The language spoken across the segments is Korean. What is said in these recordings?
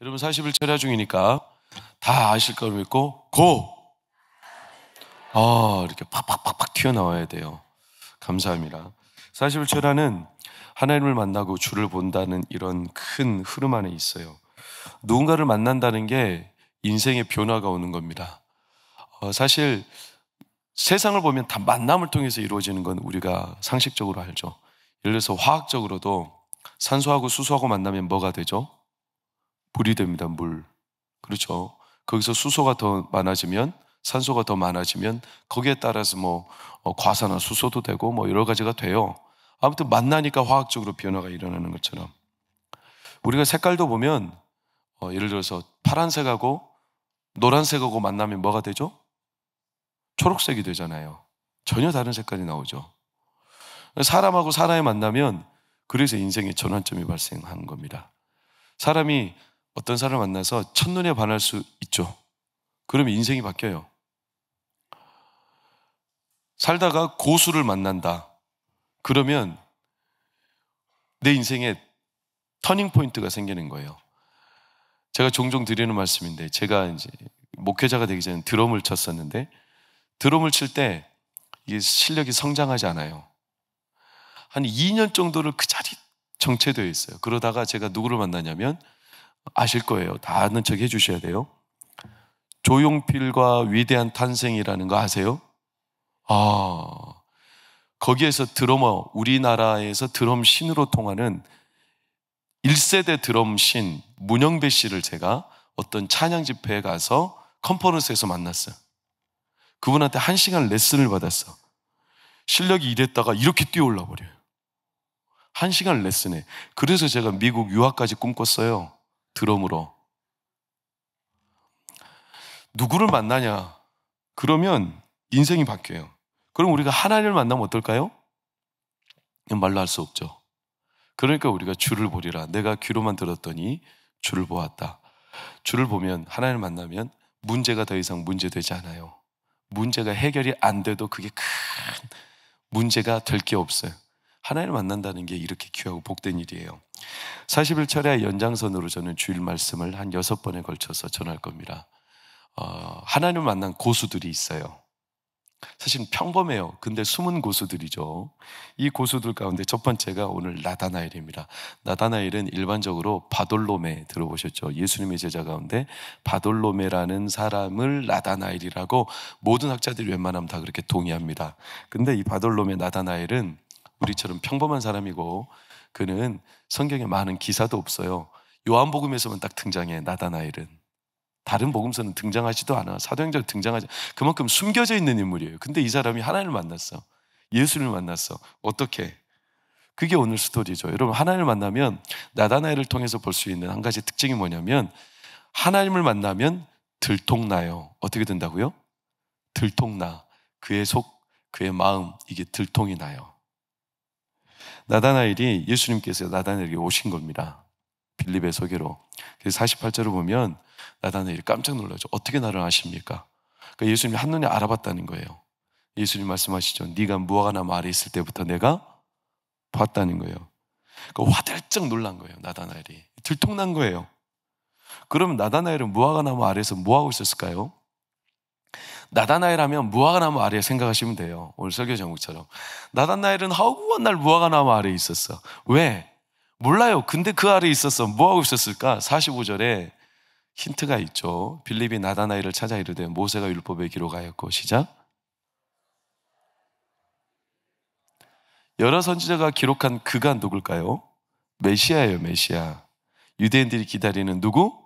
여러분 40일 철야 중이니까 다 아실 거로 믿고 고! 이렇게 팍팍팍팍 튀어나와야 돼요. 감사합니다. 40일 철야는 하나님을 만나고 주를 본다는 이런 큰 흐름 안에 있어요. 누군가를 만난다는 게 인생의 변화가 오는 겁니다. 사실 세상을 보면 다 만남을 통해서 이루어지는 건 우리가 상식적으로 알죠. 예를 들어서 화학적으로도 산소하고 수소하고 만나면 뭐가 되죠? 물이 됩니다. 물. 그렇죠. 거기서 수소가 더 많아지면, 산소가 더 많아지면 거기에 따라서 과산화 수소도 되고 여러 가지가 돼요. 아무튼 만나니까 화학적으로 변화가 일어나는 것처럼 우리가 색깔도 보면 예를 들어서 파란색하고 노란색하고 만나면 뭐가 되죠? 초록색이 되잖아요. 전혀 다른 색깔이 나오죠. 사람하고 사람이 만나면 그래서 인생의 전환점이 발생한 겁니다. 사람이 어떤 사람을 만나서 첫눈에 반할 수 있죠. 그러면 인생이 바뀌어요. 살다가 고수를 만난다. 그러면 내 인생에 터닝 포인트가 생기는 거예요. 제가 종종 드리는 말씀인데, 제가 이제 목회자가 되기 전에 드럼을 쳤었는데, 드럼을 칠 때 이게 실력이 성장하지 않아요. 한 2년 정도를 그 자리 정체되어 있어요. 그러다가 제가 누구를 만나냐면, 아실 거예요. 다 아는 척 해주셔야 돼요. 조용필과 위대한 탄생이라는 거 아세요? 거기에서 드러머, 우리나라에서 드럼 신으로 통하는 1세대 드럼 신 문영배 씨를 제가 어떤 찬양 집회에 가서 컨퍼런스에서 만났어요. 그분한테 1시간 레슨을 받았어. 실력이 이랬다가 이렇게 뛰어올라 버려요. 1시간 레슨에. 그래서 제가 미국 유학까지 꿈꿨어요. 드럼으로. 누구를 만나냐? 그러면 인생이 바뀌어요. 그럼 우리가 하나님을 만나면 어떨까요? 말로 할 수 없죠. 그러니까 우리가 주를 보리라. 내가 귀로만 들었더니 주를 보았다. 주를 보면, 하나님을 만나면 문제가 더 이상 문제되지 않아요. 문제가 해결이 안 돼도 그게 큰 문제가 될 게 없어요. 하나님을 만난다는 게 이렇게 귀하고 복된 일이에요. 40일 철야의 연장선으로 저는 주일 말씀을 한 6번에 걸쳐서 전할 겁니다. 하나님을 만난 고수들이 있어요. 사실 평범해요. 근데 숨은 고수들이죠. 이 고수들 가운데 첫 번째가 오늘 나다나엘입니다. 나다나엘은 일반적으로 바돌로메 들어보셨죠? 예수님의 제자 가운데 바돌로메라는 사람을 나다나엘이라고 모든 학자들이 웬만하면 다 그렇게 동의합니다. 근데 이 바돌로메 나다나엘은 우리처럼 평범한 사람이고, 그는 성경에 많은 기사도 없어요. 요한복음에서만 딱 등장해. 나다나엘은 다른 복음서는 등장하지도 않아. 사도행전 등장하지. 그만큼 숨겨져 있는 인물이에요. 근데 이 사람이 하나님을 만났어. 예수님을 만났어. 어떻게? 그게 오늘 스토리죠. 여러분, 하나님을 만나면 나다나엘을 통해서 볼 수 있는 한 가지 특징이 뭐냐면, 하나님을 만나면 들통나요. 어떻게 된다고요? 들통나. 그의 속, 그의 마음, 이게 들통이 나요. 나다나엘이, 예수님께서 나다나엘에게 오신 겁니다. 빌립의 소개로. 그래서 48절을 보면 나다나엘이 깜짝 놀라죠. 어떻게 나를 아십니까? 그러니까 예수님이 한눈에 알아봤다는 거예요. 예수님 말씀하시죠. 네가 무화과나무 아래 있을 때부터 내가 봤다는 거예요. 그러니까 화들짝 놀란 거예요. 나다나엘이. 들통난 거예요. 그러면 나다나엘은 무화과나무 아래에서 뭐하고 있었을까요? 나다나엘 하면 무화과나무 아래에 생각하시면 돼요. 오늘 설교 제목처럼. 나다나엘은 허구한 날 무화과나무 아래에 있었어. 왜? 몰라요. 근데 그 아래에 있었어. 뭐하고 있었을까? 45절에 힌트가 있죠. 빌립이 나다나엘을 찾아 이르되 모세가 율법에 기록하였고, 시작. 여러 선지자가 기록한 그가 누굴까요? 메시아예요. 메시아. 유대인들이 기다리는 누구?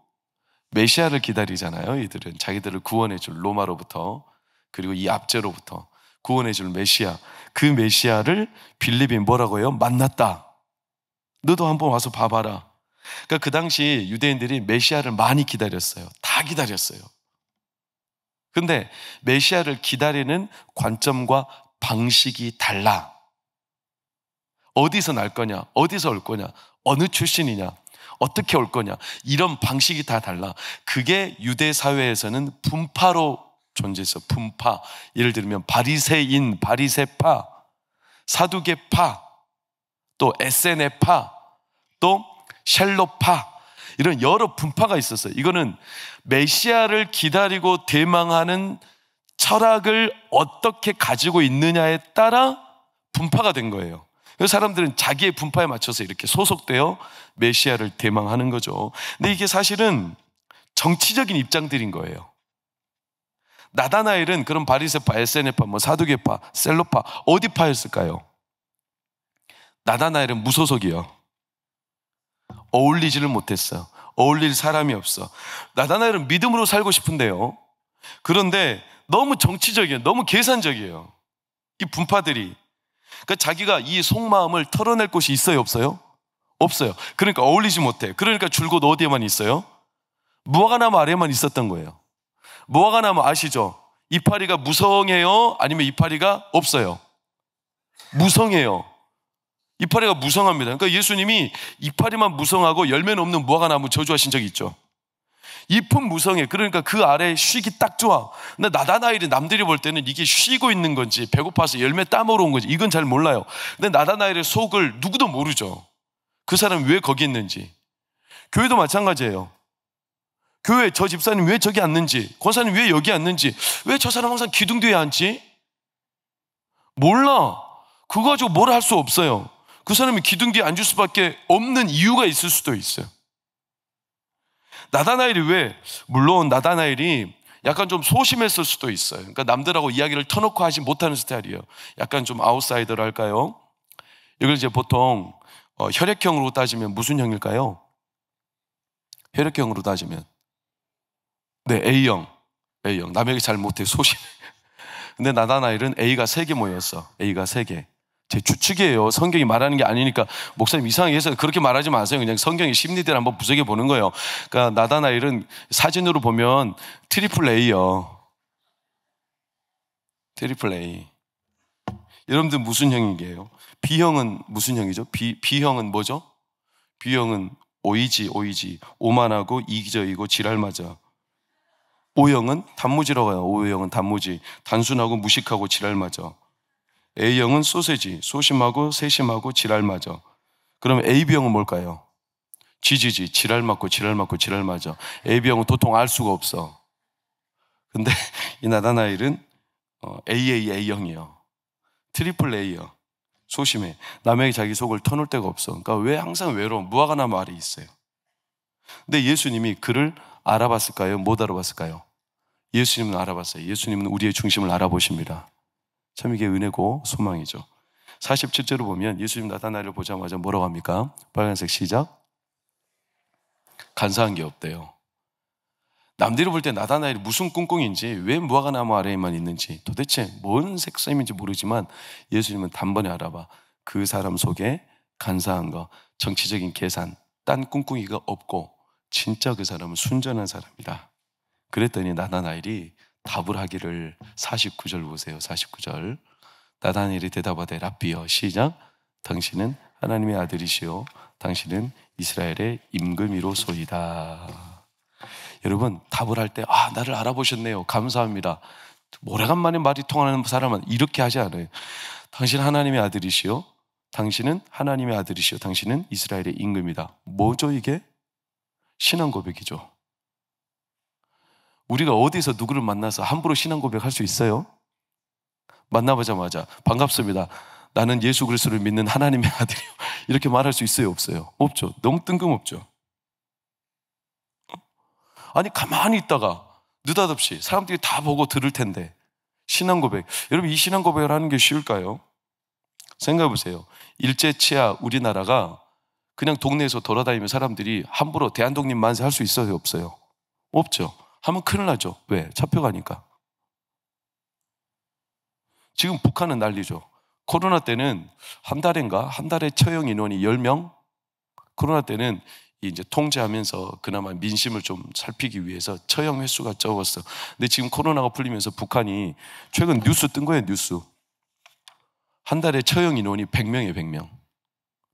메시아를 기다리잖아요. 이들은 자기들을 구원해 줄, 로마로부터, 그리고 이 압제로부터 구원해 줄 메시아. 그 메시아를 빌립이 뭐라고 해요? 만났다. 너도 한번 와서 봐봐라. 그러니까 그 당시 유대인들이 메시아를 많이 기다렸어요. 다 기다렸어요. 근데 메시아를 기다리는 관점과 방식이 달라. 어디서 날 거냐? 어디서 올 거냐? 어느 출신이냐? 어떻게 올 거냐? 이런 방식이 다 달라. 그게 유대 사회에서는 분파로 존재했어. 분파. 예를 들면 바리새인, 바리새파, 사두개파, 또 에세네파, 또 셀로파, 이런 여러 분파가 있었어요. 이거는 메시아를 기다리고 대망하는 철학을 어떻게 가지고 있느냐에 따라 분파가 된 거예요. 그래서 사람들은 자기의 분파에 맞춰서 이렇게 소속되어 메시아를 대망하는 거죠. 근데 이게 사실은 정치적인 입장들인 거예요. 나다나엘은 그런 바리새파, 에세네파, 사두개파, 셀로파 어디 파였을까요? 나다나엘은 무소속이요. 어울리지를 못했어요. 어울릴 사람이 없어. 나다나엘은 믿음으로 살고 싶은데요. 그런데 너무 정치적이에요. 너무 계산적이에요. 이 분파들이. 그러니까 자기가 이 속마음을 털어낼 곳이 있어요, 없어요? 없어요. 그러니까 어울리지 못해. 그러니까 줄곧 어디에만 있어요? 무화과나무 아래에만 있었던 거예요. 무화과나무 아시죠? 이파리가 무성해요? 아니면 이파리가 없어요? 무성해요. 이파리가 무성합니다. 그러니까 예수님이 이파리만 무성하고 열매는 없는 무화과나무 저주하신 적이 있죠. 잎은 무성해. 그러니까 그 아래 쉬기 딱 좋아. 근데 나다나엘이 남들이 볼 때는 이게 쉬고 있는 건지 배고파서 열매 따먹으러 온 건지 이건 잘 몰라요. 근데 나다나엘의 속을 누구도 모르죠. 그 사람이 왜 거기 있는지. 교회도 마찬가지예요. 교회 저 집사님 왜 저기 앉는지, 권사님 왜 여기 앉는지, 왜 저 사람 항상 기둥 뒤에 앉지? 몰라. 그거 가지고 뭐라 할 수 없어요. 그 사람이 기둥 뒤에 앉을 수밖에 없는 이유가 있을 수도 있어요. 나다나엘이 왜? 물론 나다나엘이 약간 좀 소심했을 수도 있어요. 그러니까 남들하고 이야기를 터놓고 하지 못하는 스타일이에요. 약간 좀 아웃사이더를 할까요? 이걸 이제 보통 혈액형으로 따지면 무슨 형일까요? 혈액형으로 따지면 네, A형. 남에게 잘 못해, 소심해. 근데 나다나엘은 A가 3개 모였어. A가 3개. 제 추측이에요. 성경이 말하는 게 아니니까 목사님 이상하게 해서 그렇게 말하지 마세요. 그냥 성경의 심리대로 한번 분석해 보는 거예요. 그러니까 나다나엘은 사진으로 보면 트리플 A요. 트리플 A. 여러분들 무슨 형이게요? B형은 무슨 형이죠? B형은 뭐죠? B형은 오이지. 오만하고 이기적이고 지랄 맞아. O형은 단무지라고 해요. O형은 단무지. 단순하고 무식하고 지랄 맞아. A형은 소세지. 소심하고 세심하고 지랄 맞아. 그럼 AB형은 뭘까요? 지지지. 지랄 맞고 맞아. AB형은 도통 알 수가 없어. 근데 이 나다나엘은 AAA형이에요. 트리플 A요. 소심해. 남에게 자기 속을 터놓을 데가 없어. 그러니까 왜 항상 외로워? 무화과나무 아래에 있어요. 근데 예수님이 그를 알아봤을까요? 못 알아봤을까요? 예수님은 알아봤어요. 예수님은 우리의 중심을 알아보십니다. 참 이게 은혜고 소망이죠. 47절을 보면 예수님 나다나엘을 보자마자 뭐라고 합니까? 빨간색 시작. 간사한 게 없대요. 남들이 볼 때 나다나엘이 무슨 꿍꿍인지, 왜 무화과나무 아래에만 있는지, 도대체 뭔 색감인지 모르지만 예수님은 단번에 알아봐. 그 사람 속에 간사한 거, 정치적인 계산, 딴 꿍꿍이가 없고 진짜 그 사람은 순전한 사람이다. 그랬더니 나다나엘이 답을 하기를 49절 보세요. 49절. 나다나엘이 대답하되 랍비여 시작. 당신은 하나님의 아들이시오. 당신은 이스라엘의 임금이로소이다. 여러분 답을 할 때 나를 알아보셨네요. 감사합니다. 오래간만에 말이 통하는 사람은 이렇게 하지 않아요. 당신 하나님의 아들이시오. 당신은 하나님의 아들이시오. 당신은 이스라엘의 임금이다. 뭐죠 이게? 신앙 고백이죠. 우리가 어디서 누구를 만나서 함부로 신앙 고백할 수 있어요? 만나보자마자 반갑습니다. 나는 예수 그리스도를 믿는 하나님의 아들이요. 이렇게 말할 수 있어요? 없어요? 없죠. 너무 뜬금없죠. 아니 가만히 있다가 느닷없이 사람들이 다 보고 들을 텐데 신앙 고백. 여러분 이 신앙 고백을 하는 게 쉬울까요? 생각해 보세요. 일제치하 우리나라가 그냥 동네에서 돌아다니면 사람들이 함부로 대한독립 만세 할 수 있어요? 없어요? 없죠. 하면 큰일 나죠. 왜? 잡혀가니까. 지금 북한은 난리죠. 코로나 때는 한 달에 처형 인원이 10명? 코로나 때는 이제 통제하면서 그나마 민심을 좀 살피기 위해서 처형 횟수가 적었어. 근데 지금 코로나가 풀리면서 북한이 최근 뉴스 뜬 거예요, 뉴스. 한 달에 처형 인원이 100명이에요, 100명.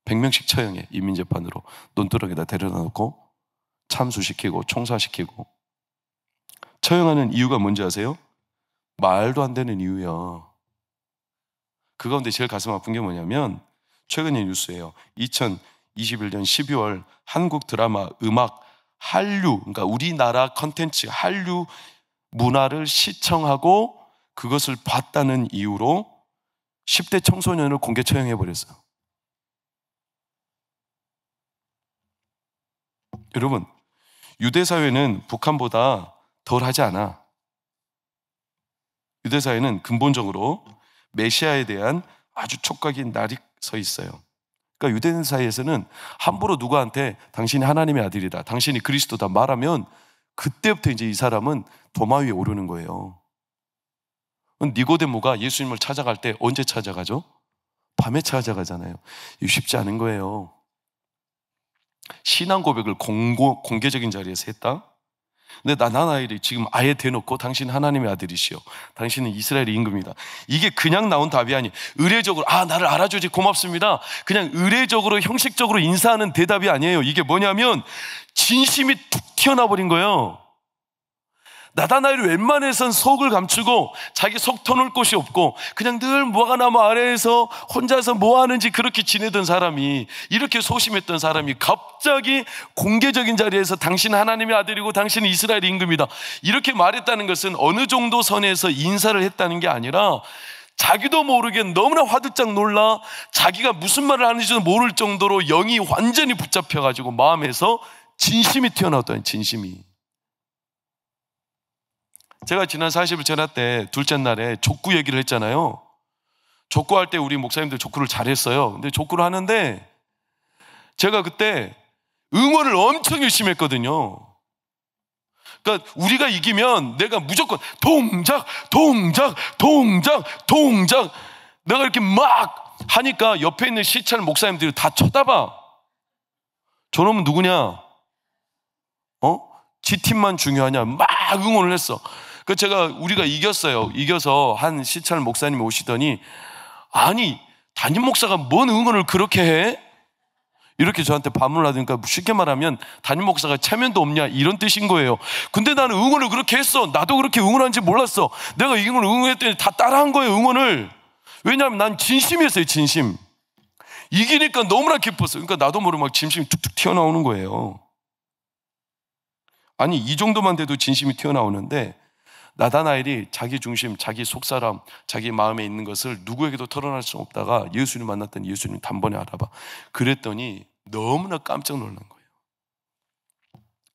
100명씩 처형해, 인민재판으로. 논두렁에다 데려다 놓고 참수시키고 총사시키고. 처형하는 이유가 뭔지 아세요? 말도 안 되는 이유야. 그 가운데 제일 가슴 아픈 게 뭐냐면 최근의 뉴스예요. 2021년 12월 한국 드라마 음악 한류, 그러니까 우리나라 컨텐츠, 한류 문화를 시청하고 그것을 봤다는 이유로 10대 청소년을 공개 처형해버렸어요. 여러분, 유대사회는 북한보다 덜 하지 않아. 유대사회는 근본적으로 메시아에 대한 아주 촉각인 날이 서 있어요. 그러니까 유대인 사이에서는 함부로 누구한테 당신이 하나님의 아들이다, 당신이 그리스도다 말하면 그때부터 이제 이 사람은 도마 위에 오르는 거예요. 니고데모가 예수님을 찾아갈 때 언제 찾아가죠? 밤에 찾아가잖아요. 이거 쉽지 않은 거예요. 신앙 고백을 공개적인 자리에서 했다? 근데 나다나엘이 지금 아예 대놓고 당신 하나님의 아들이시오, 당신은 이스라엘의 임금이다. 이게 그냥 나온 답이 아니, 의례적으로 나를 알아주지 고맙습니다, 그냥 의례적으로 형식적으로 인사하는 대답이 아니에요. 이게 뭐냐면 진심이 툭 튀어나와 버린 거예요. 나다나엘이 웬만해선 속을 감추고 자기 속 터놓을 곳이 없고 그냥 늘 무화과나무 아래에서 혼자서 뭐 하는지 그렇게 지내던 사람이, 이렇게 소심했던 사람이 갑자기 공개적인 자리에서 당신 하나님의 아들이고 당신은 이스라엘의 임금이다 이렇게 말했다는 것은 어느 정도 선에서 인사를 했다는 게 아니라 자기도 모르게 너무나 화들짝 놀라 자기가 무슨 말을 하는지도 모를 정도로 영이 완전히 붙잡혀가지고 마음에서 진심이 튀어나왔다는, 진심이. 제가 지난 40일 전화 때 둘째 날에 족구 얘기를 했잖아요. 족구할 때 우리 목사님들 족구를 잘했어요. 근데 족구를 하는데 제가 그때 응원을 엄청 열심히 했거든요. 그러니까 우리가 이기면 내가 무조건 동작 내가 이렇게 막 하니까 옆에 있는 시찰 목사님들이 다 쳐다봐. 저놈은 누구냐? 지팀만 중요하냐? 막 응원을 했어. 그 우리가 이겼어요. 이겨서 한 시찰 목사님이 오시더니, 아니 담임 목사가 뭔 응원을 그렇게 해? 이렇게 저한테 반문을 하니까, 쉽게 말하면 담임 목사가 체면도 없냐 이런 뜻인 거예요. 근데 나는 응원을 그렇게 했어. 나도 그렇게 응원하는지 몰랐어. 내가 이걸 응원했더니 다 따라한 거예요, 응원을. 왜냐하면 난 진심이었어요, 진심. 이기니까 너무나 기뻤어요. 그러니까 나도 모르게 막 진심이 툭툭 튀어나오는 거예요. 아니 이 정도만 돼도 진심이 튀어나오는데, 나다나엘이 자기 중심, 자기 속사람, 자기 마음에 있는 것을 누구에게도 털어낼 수 없다가 예수님 만났더니 예수님 단번에 알아봐. 그랬더니 너무나 깜짝 놀란 거예요.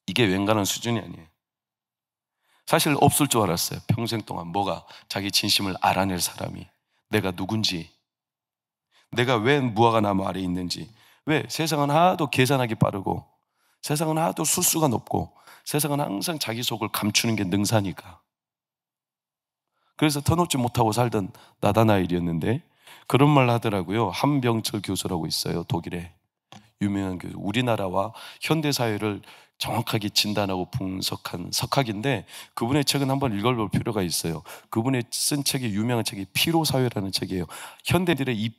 이게 웬간한 수준이 아니에요. 사실 없을 줄 알았어요. 평생 동안 뭐가, 자기 진심을 알아낼 사람이, 내가 누군지, 내가 왜 무화과나무 아래에 있는지. 왜? 세상은 하도 계산하기 빠르고, 세상은 하도 술수가 높고, 세상은 항상 자기 속을 감추는 게 능사니까. 그래서 터놓지 못하고 살던 나다나엘이었는데, 그런 말 하더라고요. 한병철 교수라고 있어요, 독일에. 유명한 교수. 우리나라와 현대사회를 정확하게 진단하고 분석한 석학인데, 그분의 책은 한번 읽어볼 필요가 있어요. 그분의 쓴 책이, 유명한 책이 피로사회라는 책이에요. 현대인들의 이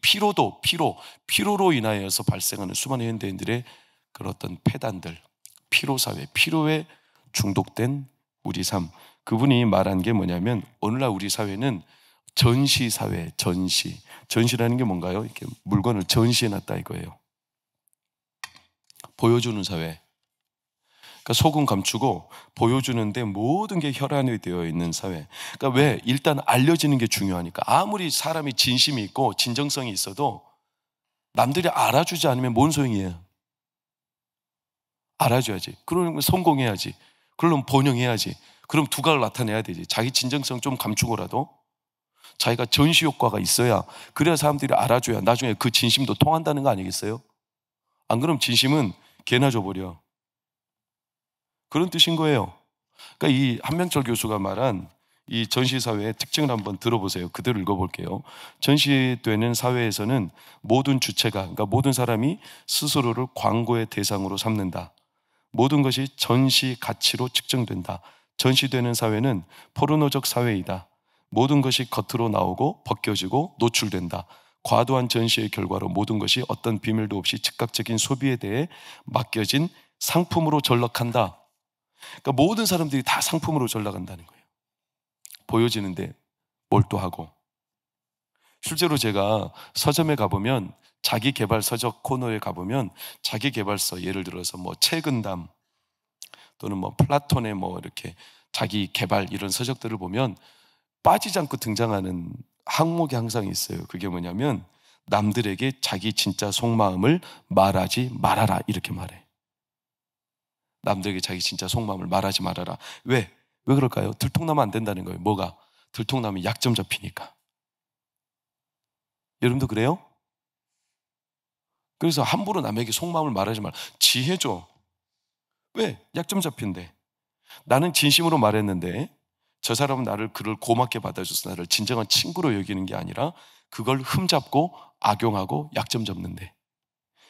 피로로 인하여서 발생하는 수많은 현대인들의 그런 어떤 폐단들, 피로사회, 피로에 중독된 우리 삶. 그분이 말한 게 뭐냐면, 오늘날 우리 사회는 전시사회, 전시라는 게 뭔가요? 이렇게 물건을 전시해놨다 이거예요. 보여주는 사회. 그러니까 속은 감추고 보여주는데 모든 게 혈안되어 있는 사회. 그러니까 왜? 일단 알려지는 게 중요하니까. 아무리 사람이 진심이 있고 진정성이 있어도 남들이 알아주지 않으면 뭔 소용이에요? 알아줘야지. 그러면 성공해야지. 그러면 번영해야지. 그럼 두각을 나타내야 되지. 자기 진정성 좀 감추고라도 자기가 전시 효과가 있어야, 그래야 사람들이 알아줘야 나중에 그 진심도 통한다는 거 아니겠어요? 안 그러면 진심은 개나 줘버려. 그런 뜻인 거예요. 그러니까 이 한명철 교수가 말한 이 전시사회의 특징을 한번 들어보세요. 그대로 읽어볼게요. 전시되는 사회에서는 모든 주체가, 그러니까 모든 사람이 스스로를 광고의 대상으로 삼는다. 모든 것이 전시 가치로 측정된다. 전시되는 사회는 포르노적 사회이다. 모든 것이 겉으로 나오고 벗겨지고 노출된다. 과도한 전시의 결과로 모든 것이 어떤 비밀도 없이 즉각적인 소비에 대해 맡겨진 상품으로 전락한다. 그러니까 모든 사람들이 다 상품으로 전락한다는 거예요. 보여지는데 몰두하고. 실제로 제가 서점에 가보면, 자기개발 서적 코너에 가보면 자기개발서, 예를 들어서 뭐 책은담, 또는 뭐 플라톤의 뭐 이렇게 자기 개발 이런 서적들을 보면 빠지지 않고 등장하는 항목이 항상 있어요. 그게 뭐냐면 남들에게 자기 진짜 속마음을 말하지 말아라 이렇게 말해. 남들에게 자기 진짜 속마음을 말하지 말아라. 왜 그럴까요? 들통나면 안 된다는 거예요. 뭐가? 들통나면 약점 잡히니까. 여러분도 그래요? 그래서 함부로 남에게 속마음을 말하지 말라. 지혜줘. 왜? 약점 잡힌대. 나는 진심으로 말했는데 저 사람은 나를 그를 고맙게 받아줘서 나를 진정한 친구로 여기는 게 아니라 그걸 흠잡고 악용하고 약점 잡는데.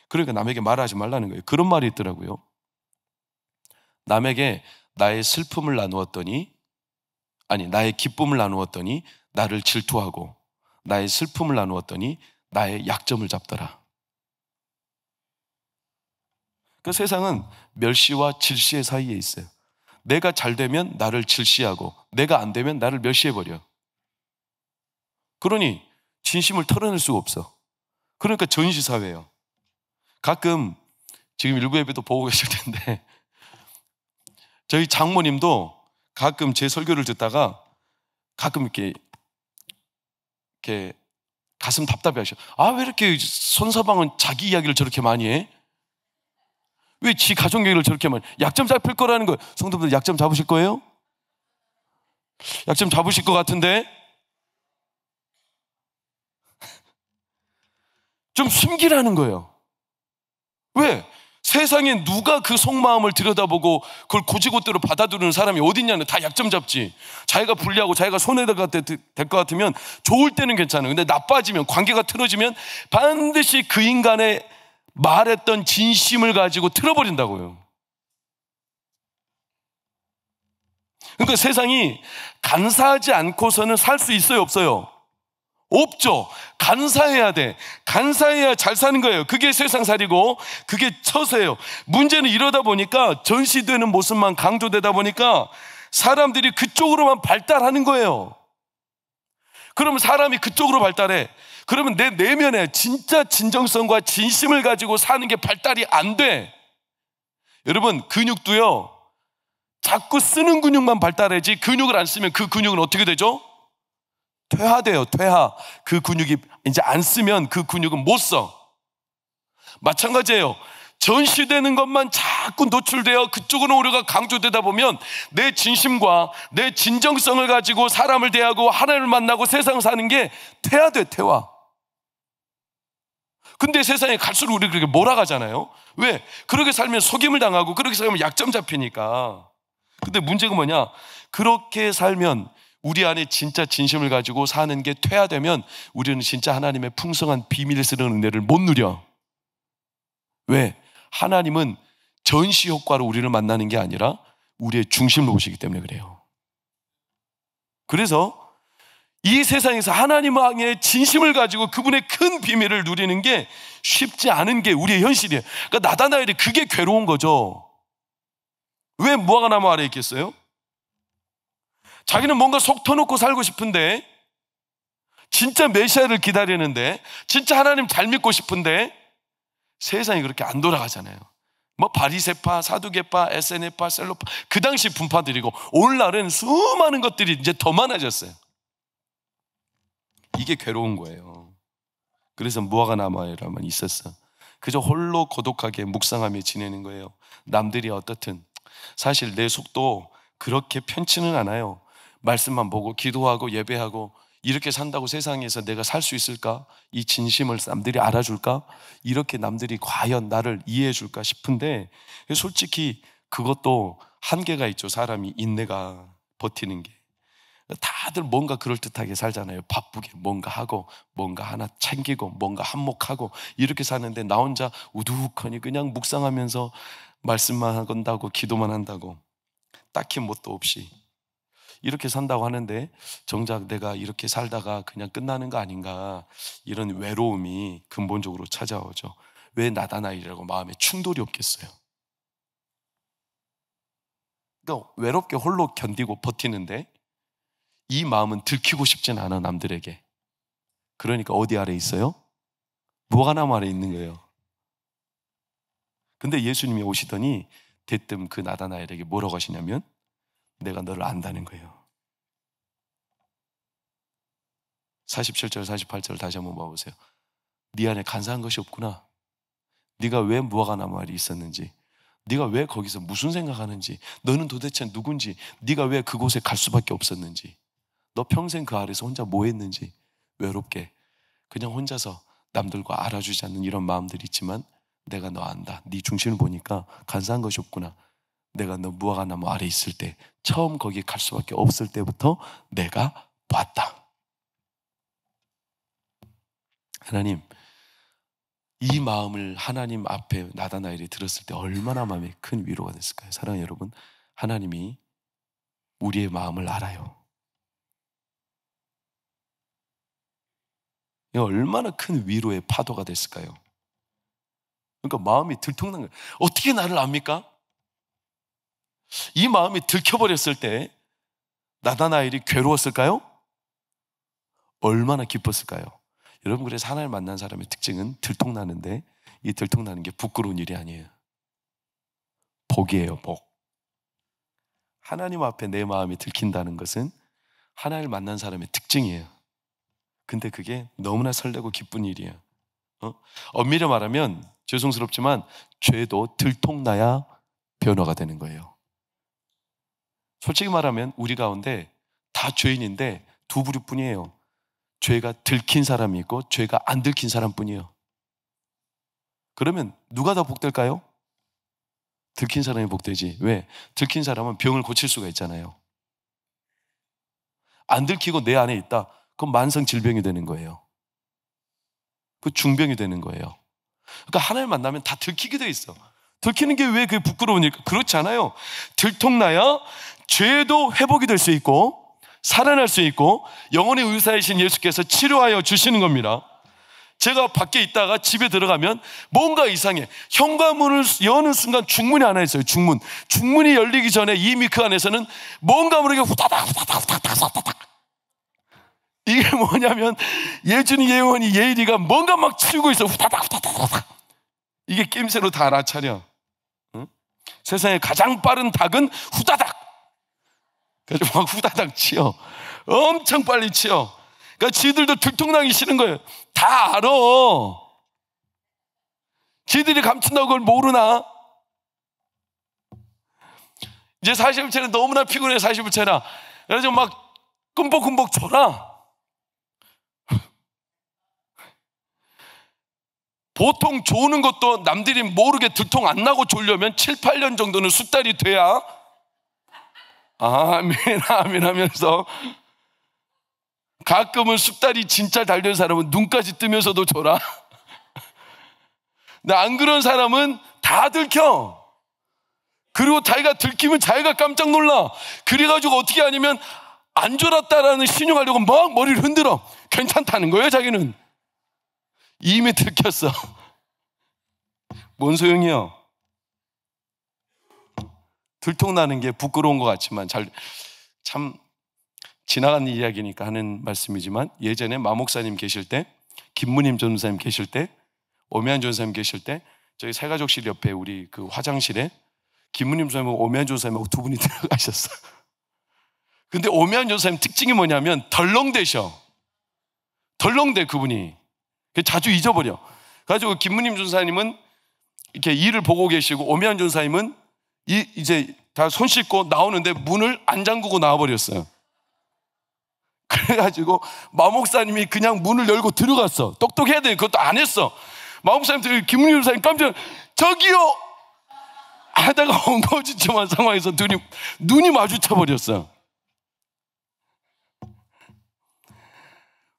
그러니까 남에게 말하지 말라는 거예요. 그런 말이 있더라고요. 남에게 나의 슬픔을 나누었더니, 아니 나의 기쁨을 나누었더니 나를 질투하고 나의 슬픔을 나누었더니 나의 약점을 잡더라. 그 세상은 멸시와 질시의 사이에 있어요. 내가 잘 되면 나를 질시하고 내가 안 되면 나를 멸시해버려. 그러니 진심을 털어낼 수가 없어. 그러니까 전시사회예요. 가끔 지금 일부 예배도 보고 계실 텐데 저희 장모님도 가끔 제 설교를 듣다가 가끔 이렇게 가슴 답답해 하셔. 아, 왜 이렇게 손서방은 자기 이야기를 저렇게 많이 해? 왜 지 가족 얘기를 저렇게 많이 해? 약점 잡힐 거라는 거예요. 성도분들 약점 잡으실 거예요? 약점 잡으실 것 같은데? 좀 숨기라는 거예요. 왜? 세상에 누가 그 속마음을 들여다보고 그걸 고지고대로 받아들이는 사람이 어딨냐는 다 약점 잡지. 자기가 불리하고 자기가 손해가 될 것 같으면 좋을 때는 괜찮아요. 근데 나빠지면 관계가 틀어지면 반드시 그 인간의 말했던 진심을 가지고 틀어버린다고요. 그러니까 세상이 간사하지 않고서는 살 수 있어요, 없어요? 없죠. 간사해야 돼. 간사해야 잘 사는 거예요. 그게 세상살이고 그게 처세예요. 문제는 이러다 보니까 전시되는 모습만 강조되다 보니까 사람들이 그쪽으로만 발달하는 거예요. 그러면 사람이 그쪽으로 발달해. 그러면 내 내면에 진짜 진정성과 진심을 가지고 사는 게 발달이 안 돼. 여러분, 근육도요, 자꾸 쓰는 근육만 발달하지 근육을 안 쓰면 그 근육은 어떻게 되죠? 퇴화돼요. 퇴화. 그 근육이 이제 안 쓰면 그 근육은 못 써. 마찬가지예요. 전시되는 것만 자꾸 노출되어 그쪽으로 우리가 강조되다 보면 내 진심과 내 진정성을 가지고 사람을 대하고 하나님을 만나고 세상 사는 게 퇴화돼. 퇴화. 근데 세상에 갈수록 우리 그렇게 몰아가잖아요. 왜? 그렇게 살면 속임을 당하고 그렇게 살면 약점 잡히니까. 근데 문제가 뭐냐? 그렇게 살면 우리 안에 진짜 진심을 가지고 사는 게 퇴화되면 우리는 진짜 하나님의 풍성한 비밀스러운 은혜를 못 누려. 왜? 하나님은 전시 효과로 우리를 만나는 게 아니라 우리의 중심을 보시기 때문에 그래요. 그래서 이 세상에서 하나님의 진심을 가지고 그분의 큰 비밀을 누리는 게 쉽지 않은 게 우리의 현실이에요. 그러니까 나다나엘이 그게 괴로운 거죠. 왜 무화과 나무 아래에 있겠어요? 자기는 뭔가 속 터놓고 살고 싶은데, 진짜 메시아를 기다리는데, 진짜 하나님 잘 믿고 싶은데 세상이 그렇게 안 돌아가잖아요. 뭐 바리새파, 사두개파, 에세네파, 셀로파, 그 당시 분파들이고 오늘날은 수많은 것들이 이제 더 많아졌어요. 이게 괴로운 거예요. 그래서 무화과 나무에만 있었어. 그저 홀로 고독하게 묵상하며 지내는 거예요. 남들이 어떻든 사실 내 속도 그렇게 편치는 않아요. 말씀만 보고 기도하고 예배하고 이렇게 산다고 세상에서 내가 살 수 있을까? 이 진심을 남들이 알아줄까? 이렇게 남들이 과연 나를 이해해 줄까 싶은데 솔직히 그것도 한계가 있죠. 사람이 인내가 버티는 게. 다들 뭔가 그럴듯하게 살잖아요. 바쁘게 뭔가 하고 뭔가 하나 챙기고 뭔가 한몫하고 이렇게 사는데 나 혼자 우두커니 그냥 묵상하면서 말씀만 한다고 기도만 한다고 딱히 뭣도 없이 이렇게 산다고 하는데 정작 내가 이렇게 살다가 그냥 끝나는 거 아닌가, 이런 외로움이 근본적으로 찾아오죠. 왜 나다나엘이라고 마음에 충돌이 없겠어요? 그러니까 외롭게 홀로 견디고 버티는데 이 마음은 들키고 싶진 않아, 남들에게. 그러니까 어디 아래 있어요? 무화과나무 아래 있는 거예요. 근데 예수님이 오시더니 대뜸 그 나다나엘에게 뭐라고 하시냐면 내가 너를 안다는 거예요. 47절 48절 다시 한번 봐보세요. 네 안에 간사한 것이 없구나. 네가 왜 무화과 나무 아래 있었는지, 네가 왜 거기서 무슨 생각하는지, 너는 도대체 누군지, 네가 왜 그곳에 갈 수밖에 없었는지, 너 평생 그 아래서 혼자 뭐 했는지, 외롭게 그냥 혼자서 남들과 알아주지 않는 이런 마음들이 있지만 내가 너 안다. 네 중심을 보니까 간사한 것이 없구나. 내가 너 무화과 나무 아래 있을 때, 처음 거기 갈 수밖에 없을 때부터 내가 봤다. 하나님, 이 마음을 하나님 앞에 나다나엘이 들었을 때 얼마나 마음에 큰 위로가 됐을까요? 사랑하는 여러분, 하나님이 우리의 마음을 알아요. 이 얼마나 큰 위로의 파도가 됐을까요? 그러니까 마음이 들통난 거예요. 어떻게 나를 압니까? 이 마음이 들켜버렸을 때 나다나엘이 괴로웠을까요? 얼마나 기뻤을까요? 여러분, 그래서 하나님을 만난 사람의 특징은 들통나는데, 이 들통나는 게 부끄러운 일이 아니에요. 복이에요, 복. 하나님 앞에 내 마음이 들킨다는 것은 하나님을 만난 사람의 특징이에요. 근데 그게 너무나 설레고 기쁜 일이에요. 엄밀히 말하면 죄송스럽지만 죄도 들통나야 변화가 되는 거예요. 솔직히 말하면 우리 가운데 다 죄인인데 두 부류뿐이에요. 죄가 들킨 사람이 있고 죄가 안 들킨 사람뿐이에요. 그러면 누가 더 복될까요? 들킨 사람이 복되지. 왜? 들킨 사람은 병을 고칠 수가 있잖아요. 안 들키고 내 안에 있다. 그건 만성 질병이 되는 거예요. 그 중병이 되는 거예요. 그러니까 하나님 만나면 다 들키게 돼 있어. 들키는 게 왜 그게 부끄러운 일까? 그렇지 않아요. 들통나야 죄도 회복이 될 수 있고 살아날 수 있고 영혼의 의사이신 예수께서 치료하여 주시는 겁니다. 제가 밖에 있다가 집에 들어가면 뭔가 이상해. 현관문을 여는 순간 중문이 하나 있어요. 중문이 열리기 전에 이미 그 안에서는 뭔가 모르게 후다닥 이게 뭐냐면 예준이, 예원이, 예일이가 뭔가 막 치우고 있어. 후다닥 이게 낌새로 다 알아차려. 응? 세상에 가장 빠른 닭은 후다닥. 그래서 막 후다닥 치어. 엄청 빨리 치어. 그러니까 지들도 들통나기 싫은 거예요. 다 알아. 지들이 감춘다고 그걸 모르나? 이제 40일째는 너무나 피곤해. 40일째라. 그래서 막 끔복끔복 졸아. 보통 조는 것도 남들이 모르게 들통 안 나고 졸려면 7, 8년 정도는 숙달이 돼야 아멘 아멘 하면서, 가끔은 숙달이 진짜 잘 된 사람은 눈까지 뜨면서도 졸아. 근데 안 그런 사람은 다 들켜. 그리고 자기가 들키면 자기가 깜짝 놀라. 그래가지고 어떻게 하냐면 안 졸았다라는 신용하려고 막 머리를 흔들어. 괜찮다는 거예요. 자기는 이미 들켰어. 뭔 소용이요? 들통나는 게 부끄러운 것 같지만 참 지나간 이야기니까 하는 말씀이지만, 예전에 마목사님 계실 때, 김무님 전사님 계실 때, 오미안 전사님 계실 때, 저희 새가족실 옆에 우리 그 화장실에 김무님 전사님하고 오미안 전사님하고 두 분이 들어가셨어요. 근데 오미안 전사님 특징이 뭐냐면 덜렁대셔. 덜렁대 그분이. 자주 잊어버려. 그래가지고 김무님 전사님은 이렇게 일을 보고 계시고 오미안 전사님은 이제 다 손 씻고 나오는데 문을 안 잠그고 나와버렸어요. 그래가지고 마목사님이 그냥 문을 열고 들어갔어. 똑똑해야 돼. 그것도 안 했어. 마목사님, 김문희 전사님 깜짝 저기요 하다가 엉거주춤한 상황에서 눈이 마주쳐버렸어.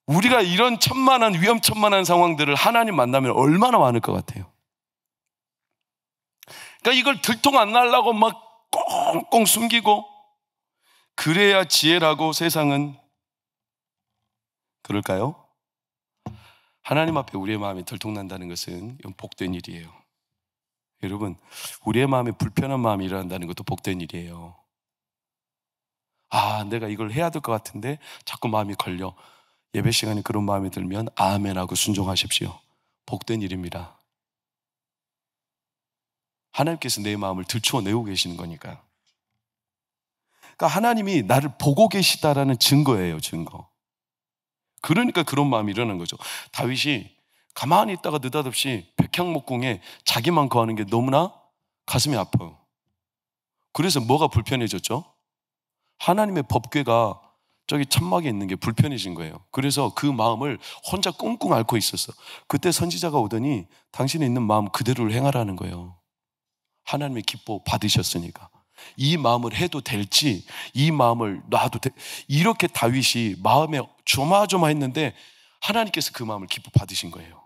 우리가 이런 위험천만한 상황들을 하나님 만나면 얼마나 많을 것 같아요. 그러니까 이걸 들통 안 날라고 막 꽁꽁 숨기고 그래야 지혜라고 세상은 그럴까요? 하나님 앞에 우리의 마음이 들통난다는 것은 이건 복된 일이에요. 여러분, 우리의 마음에 불편한 마음이 일어난다는 것도 복된 일이에요. 내가 이걸 해야 될 것 같은데 자꾸 마음이 걸려. 예배 시간에 그런 마음이 들면 아멘하고 순종하십시오. 복된 일입니다. 하나님께서 내 마음을 들추어내고 계시는 거니까. 그러니까 하나님이 나를 보고 계시다라는 증거예요, 증거. 그러니까 그런 마음이 일어나는 거죠. 다윗이 가만히 있다가 느닷없이 백향목궁에 자기만 거하는 게 너무나 가슴이 아파요. 그래서 뭐가 불편해졌죠? 하나님의 법궤가 저기 천막에 있는 게 불편해진 거예요. 그래서 그 마음을 혼자 꽁꽁 앓고 있었어. 그때 선지자가 오더니 당신이 있는 마음 그대로를 행하라는 거예요. 하나님의 기뻐 받으셨으니까. 이 마음을 해도 될지, 이 마음을 놔도 돼. 이렇게 다윗이 마음에 조마조마했는데 하나님께서 그 마음을 기뻐 받으신 거예요.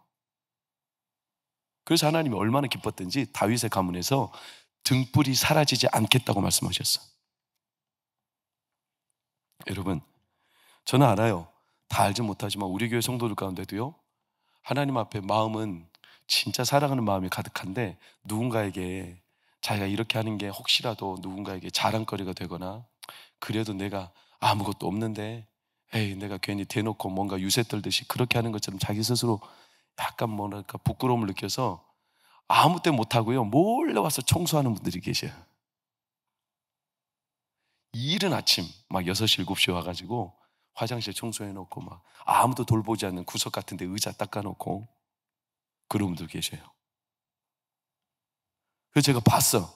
그래서 하나님이 얼마나 기뻤던지 다윗의 가문에서 등불이 사라지지 않겠다고 말씀하셨어요. 여러분, 저는 알아요. 다 알지 못하지만 우리 교회 성도들 가운데도요, 하나님 앞에 마음은 진짜 사랑하는 마음이 가득한데 누군가에게 자기가 이렇게 하는 게 혹시라도 누군가에게 자랑거리가 되거나 그래도 내가 아무것도 없는데 에이 내가 괜히 대놓고 뭔가 유세 떨듯이 그렇게 하는 것처럼 자기 스스로 약간 뭐랄까 부끄러움을 느껴서 아무 때 못하고요 몰래 와서 청소하는 분들이 계셔요. 이른 아침 막 6시 7시에 와가지고 화장실 청소해놓고 막 아무도 돌보지 않는 구석 같은 데 의자 닦아놓고 그런 분들 계셔요. 그래서 제가 봤어.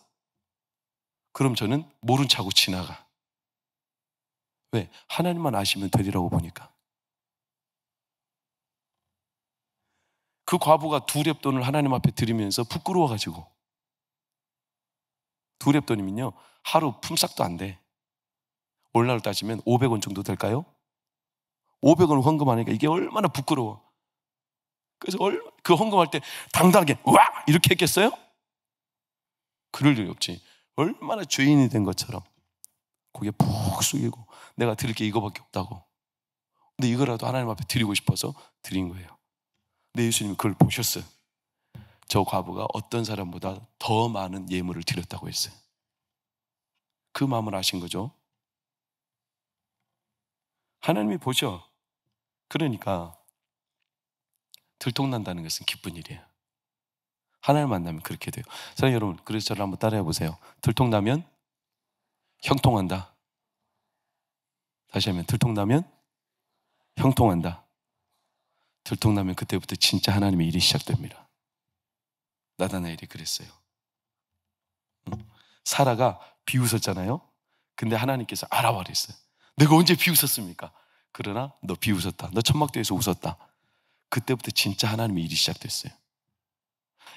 그럼 저는 모른 척하고 지나가. 왜? 하나님만 아시면 되리라고 보니까. 그 과부가 2렙돈을 하나님 앞에 드리면서 부끄러워가지고 2렙돈이면요 하루 품삯도 안 돼. 오늘날로 따지면 500원 정도 될까요? 500원 헌금하니까 이게 얼마나 부끄러워. 그래서 그 헌금할 때 당당하게 와! 이렇게 했겠어요? 그럴 일이 없지. 얼마나 죄인이 된 것처럼 고개 푹 숙이고 내가 드릴 게 이거밖에 없다고. 근데 이거라도 하나님 앞에 드리고 싶어서 드린 거예요. 근데 예수님이 그걸 보셨어요. 저 과부가 어떤 사람보다 더 많은 예물을 드렸다고 했어요. 그 마음을 아신 거죠. 하나님이 보셔. 그러니까 들통난다는 것은 기쁜 일이에요. 하나님을 만나면 그렇게 돼요. 사랑하는 여러분, 그래서 저를 한번 따라해 보세요. 들통나면 형통한다. 다시 하면 들통나면 형통한다. 들통나면 그때부터 진짜 하나님의 일이 시작됩니다. 나다나엘이 그랬어요. 사라가 비웃었잖아요. 근데 하나님께서 알아버렸어요. 내가 언제 비웃었습니까? 그러나 너 비웃었다. 너 천막도에서 웃었다. 그때부터 진짜 하나님의 일이 시작됐어요.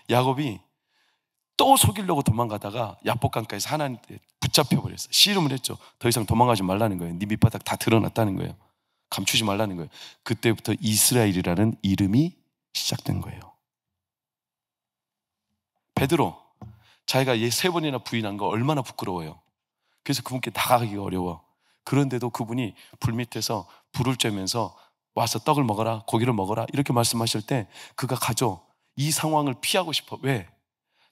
야곱이 또 속이려고 도망가다가 야복강가에서 하나님께 붙잡혀버렸어요. 씨름을 했죠. 더 이상 도망가지 말라는 거예요. 네 밑바닥 다 드러났다는 거예요. 감추지 말라는 거예요. 그때부터 이스라엘이라는 이름이 시작된 거예요. 베드로, 자기가 얘 3번이나 부인한 거 얼마나 부끄러워요. 그래서 그분께 다가가기가 어려워. 그런데도 그분이 불 밑에서 불을 쬐면서 와서 떡을 먹어라, 고기를 먹어라 이렇게 말씀하실 때 그가 가죠. 이 상황을 피하고 싶어. 왜?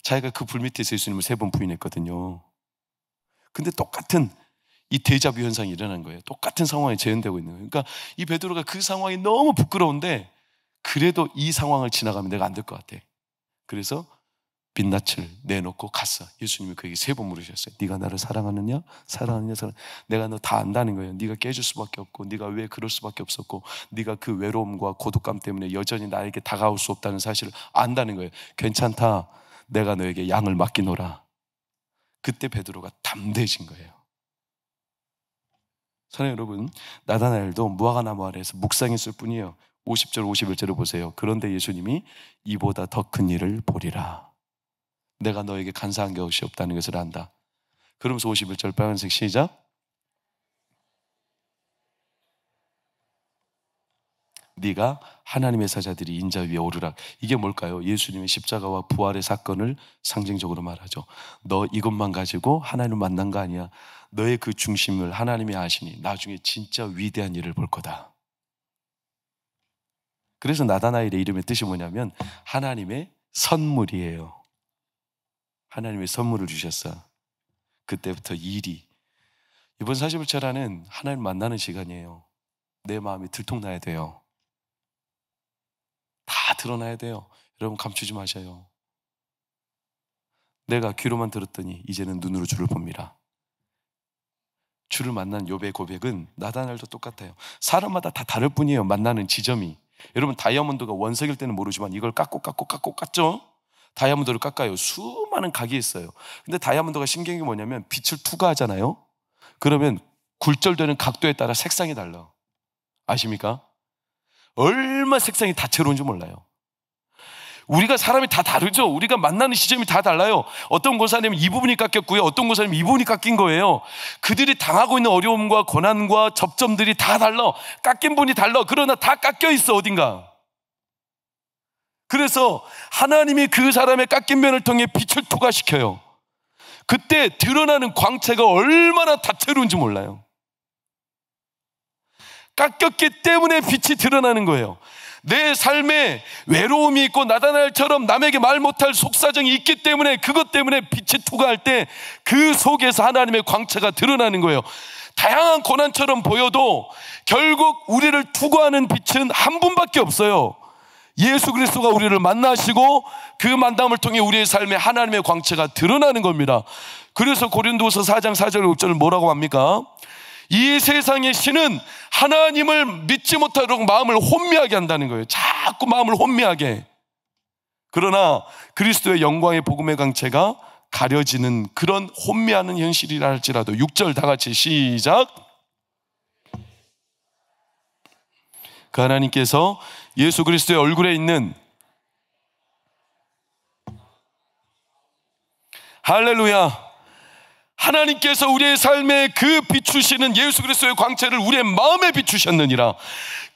자기가 그 불 밑에서 예수님을 3번 부인했거든요. 근데 똑같은 이 데자뷰 현상이 일어난 거예요. 똑같은 상황에 재현되고 있는 거예요. 그러니까 이 베드로가 그 상황이 너무 부끄러운데 그래도 이 상황을 지나가면 내가 안 될 것 같아. 그래서 빛낯을 내놓고 갔어. 예수님이 그에게 3번 물으셨어요. 네가 나를 사랑하느냐? 사랑하느냐? 내가 너 다 안다는 거예요. 네가 깨질 수밖에 없고 네가 왜 그럴 수밖에 없었고 네가 그 외로움과 고독감 때문에 여전히 나에게 다가올 수 없다는 사실을 안다는 거예요. 괜찮다. 내가 너에게 양을 맡기노라. 그때 베드로가 담대해진 거예요. 사랑하는 여러분, 나다나엘도 무화과나무 아래에서 묵상했을 뿐이에요. 50절 51절을 보세요. 그런데 예수님이 이보다 더 큰 일을 보리라. 내가 너에게 간사한 것이 없다는 것을 안다. 그러면서 51절 빨간색 시작. 네가 하나님의 사자들이 인자 위에 오르라. 이게 뭘까요? 예수님의 십자가와 부활의 사건을 상징적으로 말하죠. 너 이것만 가지고 하나님을 만난 거 아니야. 너의 그 중심을 하나님이 아시니 나중에 진짜 위대한 일을 볼 거다. 그래서 나다나엘의 이름의 뜻이 뭐냐면 하나님의 선물이에요. 하나님의 선물을 주셨어. 그때부터 일이. 이번 40일차라는 하나님 만나는 시간이에요. 내 마음이 들통나야 돼요. 다 드러나야 돼요. 여러분 감추지 마셔요. 내가 귀로만 들었더니 이제는 눈으로 주를 봅니다. 주를 만난 욥의 고백은 나다나엘도 똑같아요. 사람마다 다 다를 뿐이에요. 만나는 지점이. 여러분, 다이아몬드가 원석일 때는 모르지만 이걸 깎고 깎죠? 다이아몬드를 깎아요. 수많은 각이 있어요. 근데 다이아몬드가 신기한 게 뭐냐면 빛을 투과하잖아요. 그러면 굴절되는 각도에 따라 색상이 달라. 아십니까? 얼마나 색상이 다채로운지 몰라요. 우리가 사람이 다 다르죠. 우리가 만나는 시점이 다 달라요. 어떤 고사님은 이 부분이 깎였고요, 어떤 고사님은 이 부분이 깎인 거예요. 그들이 당하고 있는 어려움과 고난과 접점들이 다 달라. 깎인 분이 달라. 그러나 다 깎여 있어, 어딘가. 그래서 하나님이 그 사람의 깎인 면을 통해 빛을 투과시켜요. 그때 드러나는 광채가 얼마나 다채로운지 몰라요. 깎였기 때문에 빛이 드러나는 거예요. 내 삶에 외로움이 있고 나다나엘처럼 남에게 말 못할 속사정이 있기 때문에, 그것 때문에 빛이 투과할 때 그 속에서 하나님의 광채가 드러나는 거예요. 다양한 고난처럼 보여도 결국 우리를 투과하는 빛은 한 분밖에 없어요. 예수 그리스도가 우리를 만나시고 그 만남을 통해 우리의 삶에 하나님의 광채가 드러나는 겁니다. 그래서 고린도서 4장 4절 5절을 뭐라고 합니까? 이 세상의 신은 하나님을 믿지 못하도록 마음을 혼미하게 한다는 거예요. 자꾸 마음을 혼미하게. 그러나 그리스도의 영광의 복음의 광채가 가려지는 그런 혼미하는 현실이라 할지라도, 6절 다 같이 시작. 그 하나님께서 예수 그리스도의 얼굴에 있는, 할렐루야, 하나님께서 우리의 삶에 그 비추시는 예수 그리스도의 광채를 우리의 마음에 비추셨느니라.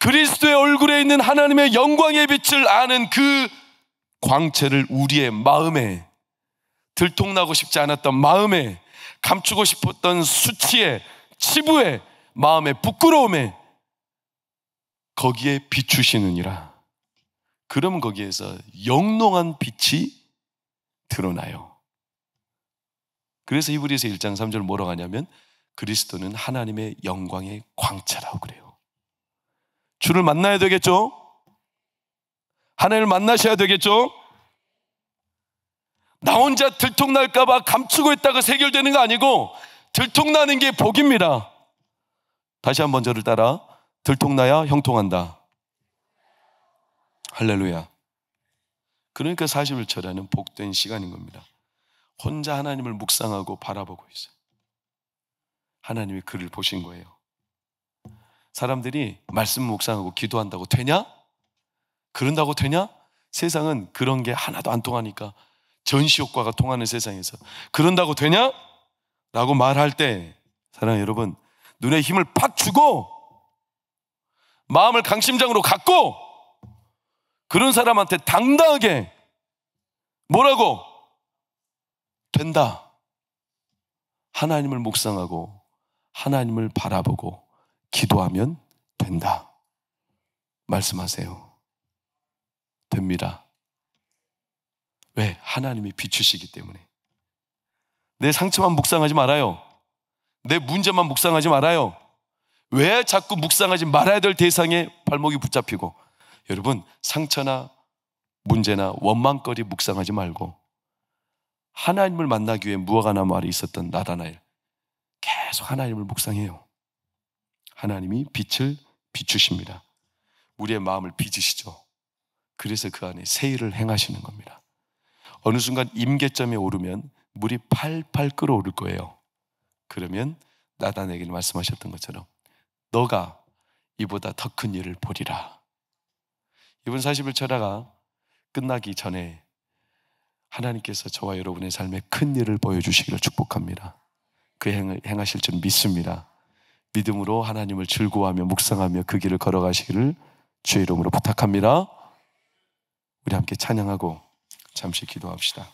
그리스도의 얼굴에 있는 하나님의 영광의 빛을 아는 그 광채를 우리의 마음에, 들통나고 싶지 않았던 마음에, 감추고 싶었던 수치에, 치부에, 마음의 부끄러움에, 거기에 비추시느니라. 그러면 거기에서 영롱한 빛이 드러나요. 그래서 히브리서 1장 3절 뭐라고 하냐면 그리스도는 하나님의 영광의 광채라고 그래요. 주를 만나야 되겠죠? 하나님을 만나셔야 되겠죠? 나 혼자 들통날까 봐 감추고 있다가 해결되는 거 아니고 들통나는 게 복입니다. 다시 한번 저를 따라, 들통나야 형통한다. 할렐루야. 그러니까 40일철야는 복된 시간인 겁니다. 혼자 하나님을 묵상하고 바라보고 있어요. 하나님이 그를 보신 거예요. 사람들이 말씀 묵상하고 기도한다고 되냐? 그런다고 되냐? 세상은 그런 게 하나도 안 통하니까, 전시효과가 통하는 세상에서 그런다고 되냐? 라고 말할 때, 사랑하는 여러분, 눈에 힘을 팍 주고 마음을 강심장으로 갖고 그런 사람한테 당당하게 뭐라고? 된다. 하나님을 묵상하고 하나님을 바라보고 기도하면 된다. 말씀하세요. 됩니다. 왜? 하나님이 비추시기 때문에. 내 상처만 묵상하지 말아요. 내 문제만 묵상하지 말아요. 왜 자꾸 묵상하지 말아야 될 대상에 발목이 붙잡히고. 여러분, 상처나 문제나 원망거리 묵상하지 말고 하나님을 만나기 위해 무화과나 말이 있었던 나다나엘, 계속 하나님을 묵상해요. 하나님이 빛을 비추십니다. 우리의 마음을 빚으시죠. 그래서 그 안에 새 일을 행하시는 겁니다. 어느 순간 임계점에 오르면 물이 팔팔 끓어오를 거예요. 그러면 나다나엘에게 말씀하셨던 것처럼 너가 이보다 더 큰 일을 보리라. 이번 40일 철야가 끝나기 전에 하나님께서 저와 여러분의 삶에 큰 일을 보여주시기를 축복합니다. 그 행하실 줄 믿습니다. 믿음으로 하나님을 즐거워하며 묵상하며 그 길을 걸어가시기를 주의 이름으로 부탁합니다. 우리 함께 찬양하고 잠시 기도합시다.